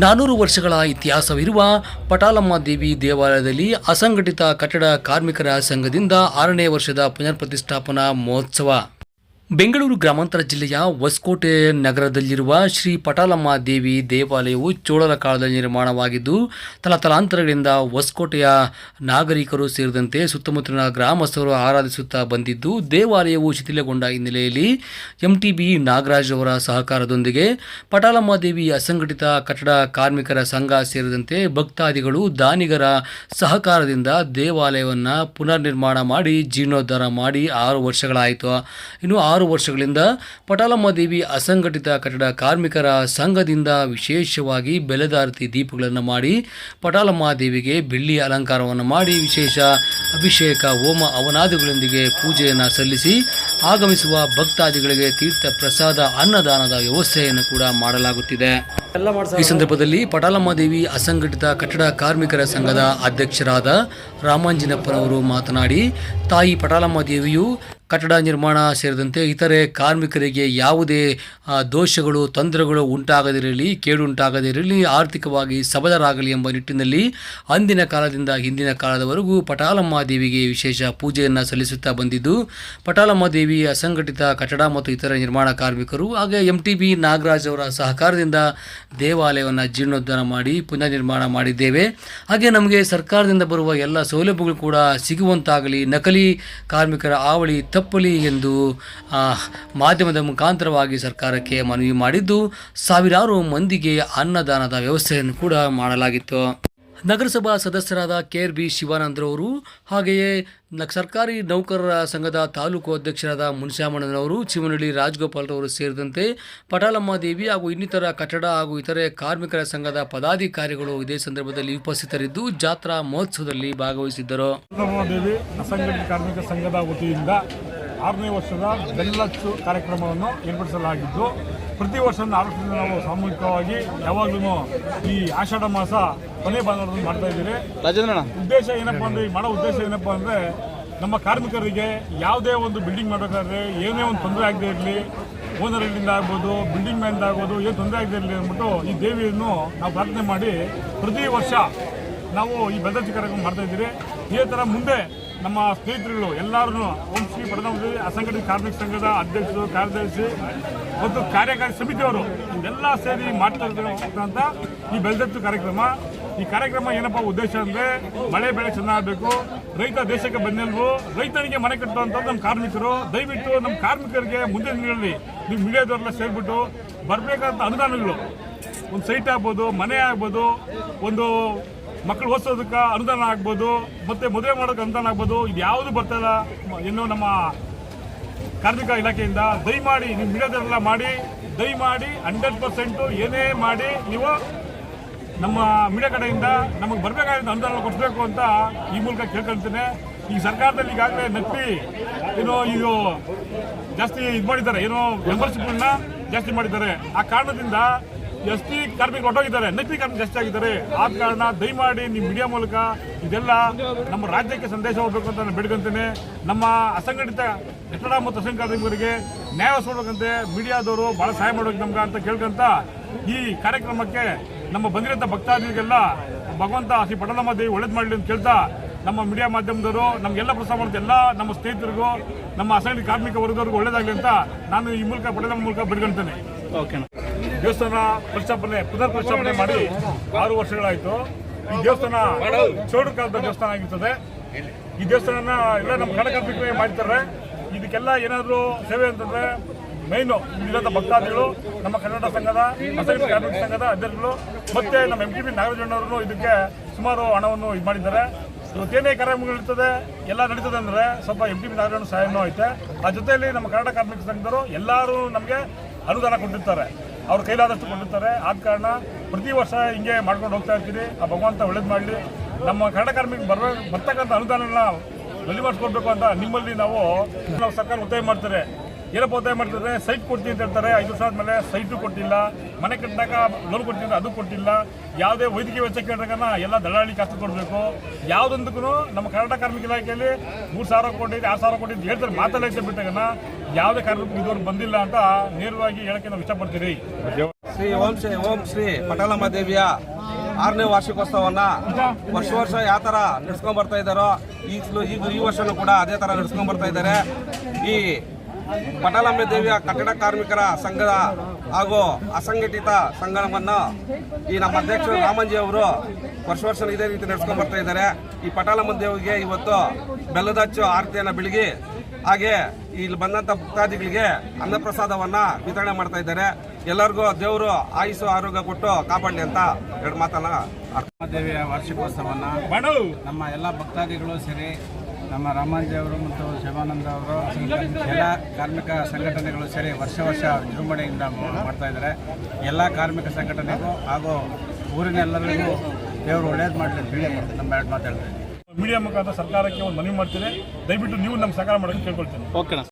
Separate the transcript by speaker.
Speaker 1: 400 ವರ್ಷಗಳ ಇತಿಹಾಸವಿರುವ ಪಟಾಲಮ್ಮ ದೇವಿ ದೇವಾಲಯದಲ್ಲಿ ಅಸಂಘಟಿತ ಕಟ್ಟಡ ಕಾರ್ಮಿಕರ ಸಂಘದಿಂದ 6ನೇ ವರ್ಷದ ಪುನರ್ ಪ್ರತಿಷ್ಠಾಪನಾ ಮಹೋತ್ಸವ. ಬೆಂಗಳೂರು ಗ್ರಾಮಾಂತರ ಜಿಲ್ಲೆಯ ಹೊಸಕೋಟೆ ನಗರದಲ್ಲಿರುವ ಶ್ರೀ ಪಟಾಲಮ್ಮ ದೇವಿ ದೇವಾಲಯವು ಚೋಳರ ಕಾಲದಲ್ಲಿ ನಿರ್ಮಾಣವಾಗಿದ್ದು ತಲತಲಾಂತರಗಳಿಂದ ಹೊಸಕೋಟೆಯ ನಾಗರಿಕರು ಸೇರಿದಂತೆ ಸುತ್ತಮುತ್ತಲಿನ ಗ್ರಾಮಸ್ಥರು ಆರಾಧಿಸುತ್ತಾ ಬಂದಿದ್ದು, ದೇವಾಲಯವು ಶಿಥಿಲಗೊಂಡ ಹಿನ್ನೆಲೆಯಲ್ಲಿ ಎಂಟಿಬಿ ನಾಗರಾಜ್ ಅವರ ಸಹಕಾರದೊಂದಿಗೆ ಪಟಾಲಮ್ಮ ದೇವಿ ಅಸಂಘಟಿತ ಕಟ್ಟಡ ಕಾರ್ಮಿಕರ ಸಂಘ ಸೇರಿದಂತೆ ಭಕ್ತಾದಿಗಳು ದಾನಿಗರ ಸಹಕಾರದಿಂದ ದೇವಾಲಯವನ್ನು ಪುನರ್ ನಿರ್ಮಾಣ ಮಾಡಿ ಜೀರ್ಣೋದ್ಧಾರ ಮಾಡಿ 6 ವರ್ಷಗಳಾಯಿತು. ಇನ್ನು 6 ವರ್ಷಗಳಿಂದ ಪಟಾಲಮ್ಮ ದೇವಿ ಅಸಂಘಟಿತ ಕಟ್ಟಡ ಕಾರ್ಮಿಕರ ಸಂಘದಿಂದ ವಿಶೇಷವಾಗಿ ಬೆಲೆದಾರತಿ ದೀಪಗಳನ್ನು ಮಾಡಿ ಪಟಾಲಮ್ಮ ದೇವಿಗೆ ಬೆಳ್ಳಿ ಅಲಂಕಾರವನ್ನು ಮಾಡಿ ವಿಶೇಷ ಅಭಿಷೇಕ ಹೋಮ ಹವನಾದಿಗಳೊಂದಿಗೆ ಪೂಜೆಯನ್ನು ಸಲ್ಲಿಸಿ ಆಗಮಿಸುವ ಭಕ್ತಾದಿಗಳಿಗೆ ತೀರ್ಥ ಪ್ರಸಾದ ಅನ್ನದಾನದ ವ್ಯವಸ್ಥೆಯನ್ನು ಕೂಡ ಮಾಡಲಾಗುತ್ತಿದೆ. ಈ ಸಂದರ್ಭದಲ್ಲಿ ಪಟಾಲಮ್ಮ ದೇವಿ ಅಸಂಘಟಿತ ಕಟ್ಟಡ ಕಾರ್ಮಿಕರ ಸಂಘದ ಅಧ್ಯಕ್ಷರಾದ ರಾಮಾಂಜಿನಪ್ಪನವರು ಮಾತನಾಡಿ, ತಾಯಿ ಪಟಾಲಮ್ಮ ದೇವಿಯು ಕಟ್ಟಡ ನಿರ್ಮಾಣ ಸೇರಿದಂತೆ ಇತರೆ ಕಾರ್ಮಿಕರಿಗೆ ಯಾವುದೇ ದೋಷಗಳು ತೊಂದರೆಗಳು ಉಂಟಾಗದಿರಲಿ, ಕೇಡುಂಟಾಗದಿರಲಿ, ಆರ್ಥಿಕವಾಗಿ ಸಬಲರಾಗಲಿ ಎಂಬ ನಿಟ್ಟಿನಲ್ಲಿ ಅಂದಿನ ಕಾಲದಿಂದ ಹಿಂದಿನ ಕಾಲದವರೆಗೂ ಪಟಾಲಮ್ಮ ದೇವಿಗೆ ವಿಶೇಷ ಪೂಜೆಯನ್ನು ಸಲ್ಲಿಸುತ್ತಾ ಬಂದಿದ್ದು, ಪಟಾಲಮ್ಮ ದೇವಿ ಅಸಂಘಟಿತ ಕಟ್ಟಡ ಮತ್ತು ಇತರ ನಿರ್ಮಾಣ ಕಾರ್ಮಿಕರು ಹಾಗೆ ಎಂಟಿಬಿ ನಾಗರಾಜ್ ಅವರ ಸಹಕಾರದಿಂದ ದೇವಾಲಯವನ್ನು ಜೀರ್ಣೋದ್ಧಾರ ಮಾಡಿ ಪುನರ್ ನಿರ್ಮಾಣ ಮಾಡಿದ್ದೇವೆ. ಹಾಗೆ ನಮಗೆ ಸರ್ಕಾರದಿಂದ ಬರುವ ಎಲ್ಲ ಸೌಲಭ್ಯಗಳು ಕೂಡ ಸಿಗುವಂತಾಗಲಿ, ನಕಲಿ ಕಾರ್ಮಿಕರ ಹಾವಳಿ ತಪ್ಪಲಿ ಎಂದು ಮಾಧ್ಯಮದ ಮುಖಾಂತರವಾಗಿ ಸರ್ಕಾರಕ್ಕೆ ಮನವಿ ಮಾಡಿದ್ದು, ಸಾವಿರಾರು ಮಂದಿಗೆ ಅನ್ನದಾನದ ವ್ಯವಸ್ಥೆಯನ್ನು ಕೂಡ ಮಾಡಲಾಗಿತ್ತು. ನಗರಸಭಾ ಸದಸ್ಯರಾದ KRB ಶಿವಾನಂದರವರು ಹಾಗೆಯೇ ಸರ್ಕಾರಿ ನೌಕರರ ಸಂಘದ ತಾಲೂಕು ಅಧ್ಯಕ್ಷರಾದ ಮುನಿಸ್ವಾಮಣ್ಣನವರು, ಚಿಮನಹಳ್ಳಿ ರಾಜಗೋಪಾಲ್ರವರು ಸೇರಿದಂತೆ ಪಟಾಲಮ್ಮ ದೇವಿ ಹಾಗೂ ಇನ್ನಿತರ ಕಟ್ಟಡ ಹಾಗೂ ಇತರೆ ಕಾರ್ಮಿಕರ ಸಂಘದ ಪದಾಧಿಕಾರಿಗಳು ಇದೇ ಸಂದರ್ಭದಲ್ಲಿ ಉಪಸ್ಥಿತರಿದ್ದು ಜಾತ್ರಾ ಮಹೋತ್ಸವದಲ್ಲಿ ಭಾಗವಹಿಸಿದ್ದರು.
Speaker 2: ದೇವಿ ಅಸಂಘಟಿತ ಕಾರ್ಮಿಕ ಸಂಘದ ವತಿಯಿಂದ 6ನೇ ವರ್ಷದ ಬೆಲ್ಲಚ್ಚು ಕಾರ್ಯಕ್ರಮವನ್ನು ಏರ್ಪಡಿಸಲಾಗಿದ್ದು, ಪ್ರತಿ ವರ್ಷ ನಾವು ಸಾಮೂಹಿಕವಾಗಿ ಯಾವಾಗಲೂ ಈ ಆಷಾಢ ಮಾಸ ಕೊನೆ ಭಾನುವಾರದಲ್ಲಿ ಮಾಡ್ತಾ ಇದ್ದೀರಿ. ಉದ್ದೇಶ ಏನಪ್ಪಾ ಅಂದರೆ, ಮಾಡೋ ಉದ್ದೇಶ ಏನಪ್ಪಾ ಅಂದರೆ, ನಮ್ಮ ಕಾರ್ಮಿಕರಿಗೆ ಯಾವುದೇ ಒಂದು ಬಿಲ್ಡಿಂಗ್ ಮಾಡಬೇಕಾದ್ರೆ ಏನೇ ಒಂದು ತೊಂದರೆ ಆಗದೆ ಇರಲಿ, ಓನರ್ಗಳಿಂದ ಆಗ್ಬೋದು, ಬಿಲ್ಡಿಂಗ್ ಮ್ಯಾನಿಂದ ಆಗ್ಬೋದು, ಏನು ತೊಂದರೆ ಆಗದೆ ಇರಲಿ ಅಂದ್ಬಿಟ್ಟು ಈ ದೇವಿಯನ್ನು ನಾವು ಪ್ರಾರ್ಥನೆ ಮಾಡಿ ಪ್ರತಿ ವರ್ಷ ನಾವು ಈ ಬೆಲ್ಲಚ್ಚು ಕಾರ್ಯಕ್ರಮ ಮಾಡ್ತಾ ಇದ್ದೀರಿ. ಇದೇ ಥರ ಮುಂದೆ ನಮ್ಮ ಸ್ನೇಹಿತರುಗಳು ಎಲ್ಲರೂ ಓಂ ಶ್ರೀ ಪಟಾಲಮ್ಮ ದೇವಿ ಅಸಂಘಟಿತ ಕಾರ್ಮಿಕ ಸಂಘದ ಅಧ್ಯಕ್ಷರು, ಕಾರ್ಯದರ್ಶಿ ಮತ್ತು ಕಾರ್ಯಕಾರಿ ಸಮಿತಿಯವರು ಇದೆಲ್ಲ ಸೇರಿ ಮಾಡ್ತಾ ಇರ್ತಕ್ಕಂಥ ಈ ಬೆಲ್ಲಚ್ಚು ಕಾರ್ಯಕ್ರಮ. ಈ ಕಾರ್ಯಕ್ರಮ ಏನಪ್ಪ ಉದ್ದೇಶ ಅಂದರೆ, ಮಳೆ ಬೆಳೆ ಚೆನ್ನಾಗಬೇಕು, ರೈತ ದೇಶಕ್ಕೆ ಬೆನ್ನೆಲುಬು, ರೈತನಿಗೆ ಮನೆ ಕಟ್ಟುವಂಥದ್ದು ನಮ್ಮ ಕಾರ್ಮಿಕರು. ದಯವಿಟ್ಟು ನಮ್ಮ ಕಾರ್ಮಿಕರಿಗೆ ಮುಂದೆ ದಿನಗಳಲ್ಲಿ ನೀವು ಮೀಡಿಯಾದವರೆಲ್ಲ ಸೇರಿಬಿಟ್ಟು ಬರಬೇಕಾದಂಥ ಅನುದಾನಗಳು, ಒಂದು ಸೈಟ್ ಆಗ್ಬೋದು, ಮನೆ ಆಗ್ಬೋದು, ಒಂದು ಮಕ್ಕಳು ಓದಿಸೋದಕ್ಕೆ ಅನುದಾನ ಆಗ್ಬೋದು, ಮತ್ತು ಮದುವೆ ಮಾಡೋದಕ್ಕೆ ಅನುದಾನ ಆಗ್ಬೋದು, ಇದು ಯಾವುದು ಬರ್ತಾಯಿಲ್ಲ ಇನ್ನು ನಮ್ಮ ಕಾರ್ಮಿಕ ಇಲಾಖೆಯಿಂದ. ದಯಮಾಡಿ ನೀವು ಮೀಡಿಯಾದವರೆಲ್ಲ ಮಾಡಿ, ದಯಮಾಡಿ 100% ಏನೇ ಮಾಡಿ ನೀವು ನಮ್ಮ ಮೀಡಿಯಾ ಕಡೆಯಿಂದ ನಮಗೆ ಬರಬೇಕಾದ ಅನುದಾನ ಕೊಡಿಸ್ಬೇಕು ಅಂತ ಈ ಮೂಲಕ ಕೇಳ್ಕೊಳ್ತೇನೆ. ಈ ಸರ್ಕಾರದಲ್ಲಿ ಈಗಾಗಲೇ ನಕಲಿ ಇದು ಜಾಸ್ತಿ ಇದು ಮಾಡಿದ್ದಾರೆ, ಮೆಂಬರ್ಶಿಪ್ಗಳನ್ನ ಜಾಸ್ತಿ ಮಾಡಿದ್ದಾರೆ. ಆ ಕಾರಣದಿಂದ ST ಕಾರ್ಮಿಕರು ಹೊರಟೋಗಿದ್ದಾರೆ, ನಕಲಿ ಕಾರ್ಮಿಕರು ಜಾಸ್ತಿ ಆಗಿದ್ದಾರೆ. ಆದ ಕಾರಣ ದಯಮಾಡಿ ನಿಮ್ಮ ಮೀಡಿಯಾ ಮೂಲಕ ಇದೆಲ್ಲ ನಮ್ಮ ರಾಜ್ಯಕ್ಕೆ ಸಂದೇಶ ಹೋಗಬೇಕು ಅಂತ ನಾನು ಬೇಡ್ಕೊಂತೇನೆ. ನಮ್ಮ ಅಸಂಘಟಿತ ಕಟ್ಟಡ ಮತ್ತು ಅಸಂಘಟಿತ ಕಾರ್ಮಿಕರಿಗೆ ನ್ಯಾಯ ಒದಗಿಸಬೇಕಂತೆ ಮೀಡಿಯಾದವರು ಭಾಳ ಸಹಾಯ ಮಾಡಬೇಕು ನಮ್ಗೆ ಅಂತ ಕೇಳ್ಕೊಂತ ಈ ಕಾರ್ಯಕ್ರಮಕ್ಕೆ ನಮ್ಮ ಬಂದಿರೋಂಥ ಭಕ್ತಾದಿಗಳಿಗೆಲ್ಲ ಭಗವಂತ ಶ್ರೀ ಪಟಾಲಮ್ಮ ದೇವಿ ಒಳ್ಳೇದು ಮಾಡಲಿ ಅಂತ ಕೇಳ್ತಾ, ನಮ್ಮ ಮೀಡಿಯಾ ಮಾಧ್ಯಮದವರು ನಮಗೆಲ್ಲ ಪ್ರೋತ್ಸಾಹ ಮಾಡುತ್ತೆ ಎಲ್ಲ ನಮ್ಮ ಸ್ನೇಹಿತರಿಗೂ ನಮ್ಮ ಅಸಂಘಟಿತ ಕಾರ್ಮಿಕ ವರ್ಗದವ್ರಿಗೂ ಒಳ್ಳೇದಾಗಲಿ ಅಂತ ನಾನು ಈ ಮೂಲಕ ಪಟಾಲಮ್ಮ ಮೂಲಕ ಬೇಡ್ಕೊಳ್ತೇನೆ. ದೇವಸ್ಥಾನ ಪುನರ್ ಪ್ರತಿಷ್ಠಾಪನೆ ಮಾಡಿ 6 ವರ್ಷಗಳಾಯಿತು. ಈ ದೇವಸ್ಥಾನ ಚೋಳರ ಕಾಲದ ದೇವಸ್ಥಾನ ಆಗಿರ್ತದೆ. ಈ ದೇವಸ್ಥಾನ ಎಲ್ಲ ನಮ್ಮ ಕನ್ನಡ ಕಾರ್ಮಿಕರಿಗೆ ಮಾಡ್ತಾರೆ. ಇದಕ್ಕೆಲ್ಲ ಏನಾದರೂ ಸೇವೆ ಅಂತಂದರೆ ಮೈನು ಇಲ್ಲಿರೋಂಥ ಭಕ್ತಾದಿಗಳು, ನಮ್ಮ ಕನ್ನಡ ಸಂಘದ ಅಸಂಘಟಿತ ಕಾರ್ಮಿಕ ಸಂಘದ ಅಧ್ಯಕ್ಷರು ಮತ್ತು ನಮ್ಮ MTB ನಾಗರಾಜಣ್ಣವರು ಇದಕ್ಕೆ ಸುಮಾರು ಹಣವನ್ನು ಇದು ಮಾಡಿದ್ದಾರೆ. ಇವತ್ತೇನೇ ಕಾರ್ಯಕ್ರಮಗಳಿರ್ತದೆ ಎಲ್ಲ ನಡೀತದೆ ಅಂದರೆ ಸ್ವಲ್ಪ MTB ನಾಗರಾಜಣ್ಣ ಸಹಾಯನೂ ಐತೆ. ಆ ಜೊತೆಯಲ್ಲಿ ನಮ್ಮ ಕನ್ನಡ ಕಾರ್ಮಿಕ ಸಂಘದವರು ಎಲ್ಲರೂ ನಮಗೆ ಅನುದಾನ ಕೊಟ್ಟಿರ್ತಾರೆ, ಅವ್ರ ಕೈಲಾದಷ್ಟು ಕೊಟ್ಟಿರ್ತಾರೆ. ಆದ ಕಾರಣ ಪ್ರತಿ ವರ್ಷ ಹಿಂಗೆ ಮಾಡ್ಕೊಂಡು ಹೋಗ್ತಾ ಇರ್ತೀವಿ. ಆ ಭಗವಂತ ಒಳ್ಳೇದು ಮಾಡಲಿ. ನಮ್ಮ ಕನ್ನಡ ಕಾರ್ಮಿಕ ಬರ್ತಕ್ಕಂಥ ಅನುದಾನಗಳನ್ನ ಬಲಿ ಮಾಡಿಸ್ಕೊಡ್ಬೇಕು ಅಂತ ನಿಮ್ಮಲ್ಲಿ ನಾವು ಸರ್ಕಾರ ಒತ್ತಾಯ ಮಾಡ್ತಾರೆ. ಏನಪ್ಪ ಒತ್ತಾಯ ಮಾಡ್ತಿದ್ರೆ ಸೈಟ್ ಕೊಡ್ತೀನಿ ಅಂತ ಹೇಳ್ತಾರೆ. 5 ವರ್ಷ ಆದಮೇಲೆ ಸೈಟು ಕೊಟ್ಟಿಲ್ಲ, ಮನೆ ಕಟ್ಟಿದಾಗ ಲೋನ್ ಕೊಡ್ತೀನಿ ಅದು ಕೊಟ್ಟಿಲ್ಲ, ಯಾವುದೇ ವೈದ್ಯಕೀಯ ವೆಚ್ಚ ಕೇಳಿದಾಗ ಎಲ್ಲ ದಳ್ಳಾಳಿ ಕಾಸು ಕೊಡಬೇಕು. ಯಾವುದೊಂದಕ್ಕೂ ನಮ್ಮ ಕರ್ನಾಟಕ ಕಾರ್ಮಿಕ ಇಲಾಖೆಯಲ್ಲಿ 3,000 ಕೋಟಿ 6,000 ಕೋಟಿ ಅಂತ ಹೇಳ್ತಾರೆ, ಮಾತಾಡೈತೆ ಬಿಟ್ಟಾಗ ಯಾವುದೇ ಕಾರ್ಮಿಕ ಇದುವರೆಗೂ ಬಂದಿಲ್ಲ ಅಂತ ನೇರವಾಗಿ ಹೇಳಕ್ಕೆ ನಾವು ಇಷ್ಟಪಡ್ತೀವಿ.
Speaker 3: ಓಂ ಶ್ರೀ ಪಟಾಲಮ್ಮ ದೇವಿಯ 6ನೇ ವಾರ್ಷಿಕೋತ್ಸವನ್ನ ವರ್ಷ ಯಾವ ಥರ ನಡೆಸ್ಕೊಂಡ್ ಬರ್ತಾ ಇದ್ದಾರೋ ಈ ವರ್ಷನೂ ಕೂಡ ಅದೇ ಥರ ನಡೆಸ್ಕೊಂಡ್ ಬರ್ತಾ ಇದ್ದಾರೆ. ಈ ಪಟಾಲಮ್ಮ ದೇವಿಯ ಕಟ್ಟಡ ಕಾರ್ಮಿಕರ ಸಂಘದ ಹಾಗೂ ಅಸಂಘಟಿತ ಸಂಘವನ್ನು ಈ ನಮ್ಮ ಅಧ್ಯಕ್ಷರು ರಾಮಂಜಿ ಅವರು ವರ್ಷ ಇದೇ ರೀತಿ ನಡೆಸ್ಕೊಂಡ್ ಬರ್ತಾ ಇದ್ದಾರೆ. ಈ ಪಟಾಲಮ್ಮ ದೇವಿಗೆ ಇವತ್ತು ಬೆಲ್ಲದ ಹಚ್ಚು ಆರತಿಯನ್ನು ಬೆಳಗಿ ಹಾಗೆ ಇಲ್ಲಿ ಬಂದಂಥ ಭಕ್ತಾದಿಗಳಿಗೆ ಅನ್ನಪ್ರಸಾದವನ್ನು ವಿತರಣೆ ಮಾಡ್ತಾ ಇದ್ದಾರೆ. ಎಲ್ಲರಿಗೂ ದೇವರು ಆಯುಸ್ಸು ಆರೋಗ್ಯ ಕೊಟ್ಟು ಕಾಪಾಡಲಿ ಅಂತ 2 ಮಾತನ್ನ
Speaker 4: ದೇವಿಯ ವಾರ್ಷಿಕೋತ್ಸವವನ್ನು ನಮ್ಮ ಎಲ್ಲ ಭಕ್ತಾದಿಗಳು ಸೇರಿ ನಮ್ಮ ರಾಮಾಂಜಿ ಅವರು ಮತ್ತು ಶಿವಾನಂದ ಅವರು ಎಲ್ಲ ಕಾರ್ಮಿಕ ಸಂಘಟನೆಗಳು ಸೇರಿ ವರ್ಷ ವಿಜೃಂಭಣೆಯಿಂದ ಮಾಡ್ತಾ ಇದ್ದಾರೆ. ಎಲ್ಲ ಕಾರ್ಮಿಕ ಸಂಘಟನೆಗೂ ಹಾಗೂ ಊರಿನೆಲ್ಲರಿಗೂ ದೇವರು ಒಳ್ಳೇದು ಮಾಡಲಿ ಅಂತ ಹೇಳಿ ನಮ್ಮ 2 ಮಾತು ಹೇಳ್ತಾ ಇದ್ದೀವಿ.
Speaker 2: ಮೀಡಿಯಾ ಮುಖಾಂತರ ಸರ್ಕಾರಕ್ಕೆ ಒಂದು ಮನವಿ ಮಾಡ್ತೀನಿ, ದಯವಿಟ್ಟು ನೀವು ನಮ್ಮ ಸಹಕಾರ ಮಾಡೋಕ್ಕೆ ಕೇಳ್ಕೊಳ್ತೀನಿ.
Speaker 4: ಓಕೆನಾ.